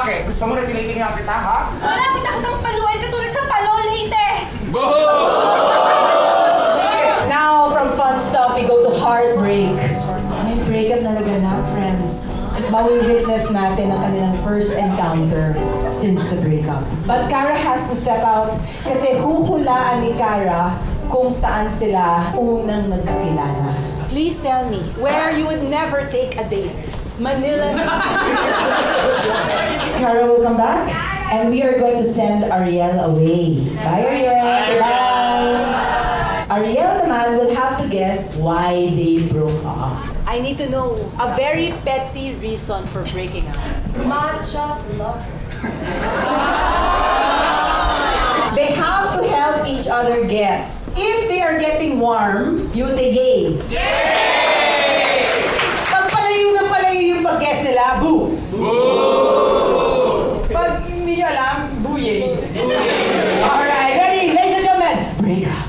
bakit? Gusto mo na tinitingnan kita, ha? Malapit na kitang paluin katulad sa Palon Leyte! Now, from fun stuff, we go to heartbreak. May breakup na naganap, friends. Mawi-witness natin ang kanilang first encounter since the breakup. But Cara has to step out kasi huhulaan ni Cara kung saan sila unang nagkakilala. Please tell me where you would never take a date. Manila. Cara will come back and we are going to send Ariel away. Bye, Ariel. Bye. Ariel naman will have to guess why they broke up. I need to know a very petty reason for breaking up. Matcha lover. They have to help each other guess. If they are getting warm, you say yay. Yay! Pag palayo yung pag-guess nila, boo. Boo! Pag hindi nyo alam, booyay. Alright, ready? Ladies and gentlemen, break up.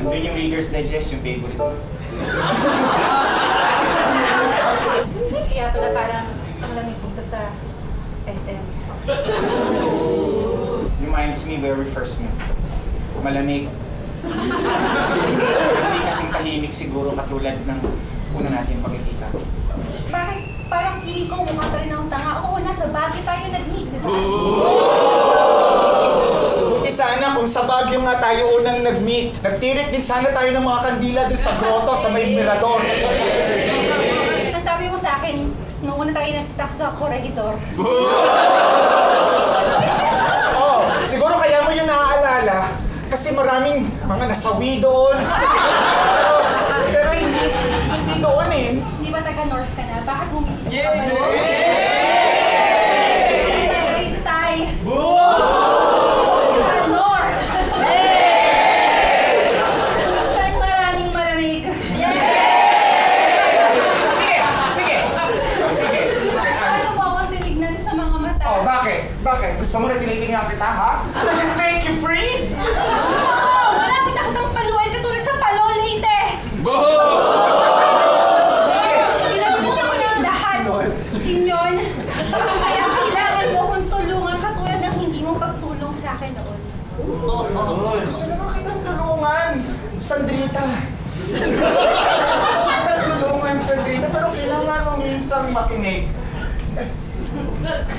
Doon yung Reader's Digest, yung favorite. Kaya pala parang ang lamig punta sa SM. Reminds me where we first met. Malamig. Hindi kasing tahimik siguro katulad ng una natin pagkikita. Bakit parang feeling ko mukha pa rin akong tanga? Oo, nasa Baguio tayo nag-meet, di ba? Sana kung sa Baguio nga tayo unang nag-meet. Nagtirik din sana tayo ng mga kandila doon sa grotto sa may mirador. Nasabi mo sa akin, nung una tayo nagkita sa Corregidor. Oh, siguro kaya mo yung naaalala kasi maraming mga nasawi doon. Pero hindi doon eh. Di ba taga-North ka na? Bakit bumili sa Pabalo? Tagaytay! Sa North! Saan maraming malamig? Sige. Ano mo akong tinignan sa mga mata? Oh, bakit? Bakit? Gusto mo na tinitingnan kita, ha? Does it make you freeze? Oo! Malapit na kitang paluin katulad sa Palon Leyte! Pinagbuta ko ng lahat, Simeon. Kaya kailangan mo kong tulungan katulad ng hindi mo pagtulong sa akin noon. Gusto naman kitang tulungan, Sandrita. Tulungan, Sandrita, pero kailangan mo minsang makinig.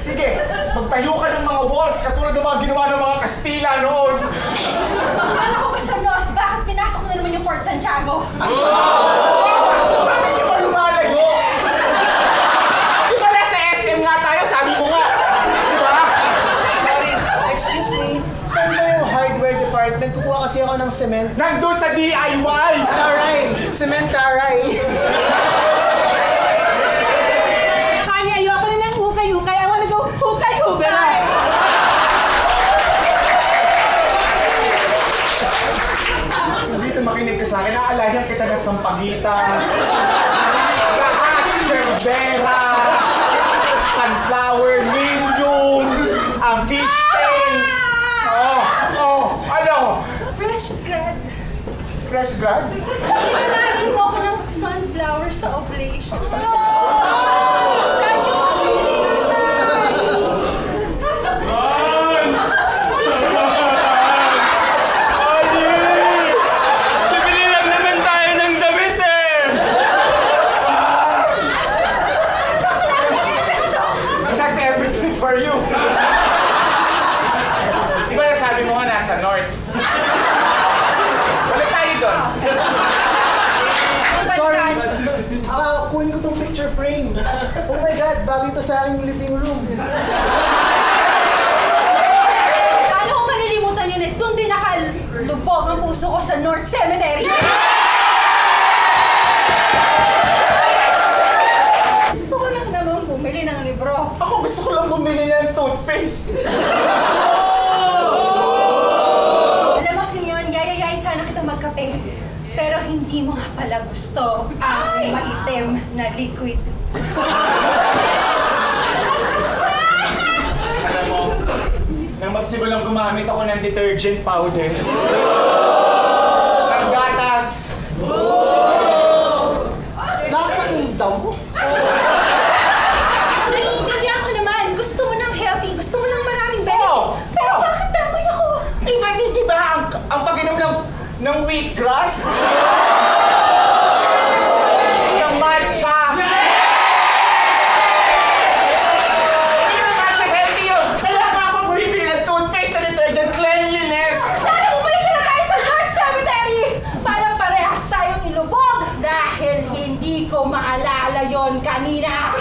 Sige, magtayo ka ng mga walls katulad ng mga ginawa ng mga Kastila noon. Akala ko ba sa North, bakit pinasok na naman yung Fort Santiago? Bakit ka ba lumalayo? Di ba nasa SM nga tayo? Sabi ko nga. Di ba? Sorry, excuse me. Saan ba yung hardware department? Kukuha kasi ako ng cement. Nandun sa DIY! Taray! Cement taray! Honey, ayoko na ng hukay-hukay. I wanna go hukay-hukay! Dito makinig ka sa akin. Naalayan kita ng Sampaguita. Lahat. Berbera. Sunflower. Million. Ang fish tank. Ano? Fresh grad. Fresh grad? Pinalagin mo ako ng sunflower sa oblation. Saan yung Bibili lang naman tayo ng damit eh! That's everything for you. Di ba nasabi mo nga nasa North? Wala tayo doon. Sorry! Kunin ko tong picture frame. Oh my God, bagay ito sa aking living room. Paano kung malilimutan yun eh? Doon din nakalubog ang puso ko sa North Cemetery. Gusto ko lang naman bumili ng libro. Ako gusto ko lang bumili ng toothpaste. Alam mo, Simeon, yayayain sana kita magkape. Pero hindi mo nga pala gusto ang maitim na liquid. Nang possible lang gumamit ako ng detergent powder. Ng gatas. Lasa yung damo. Naiintindihan ko naman. Gusto mo ng healthy, gusto mo ng maraming benefits. Oo, Pero oo. bakit damay ako? Eh, bakit di ba ang pag-inom ng wheatgrass? Yung matcha. Hindi naman healthy yun. Kaya nga ako bumibili ng toothpaste sa detergent cleanliness. Sana bumalik na tayo sa Lord's Cemetery! Para parehas tayong ilubog dahil hindi ko maalala yon kanina.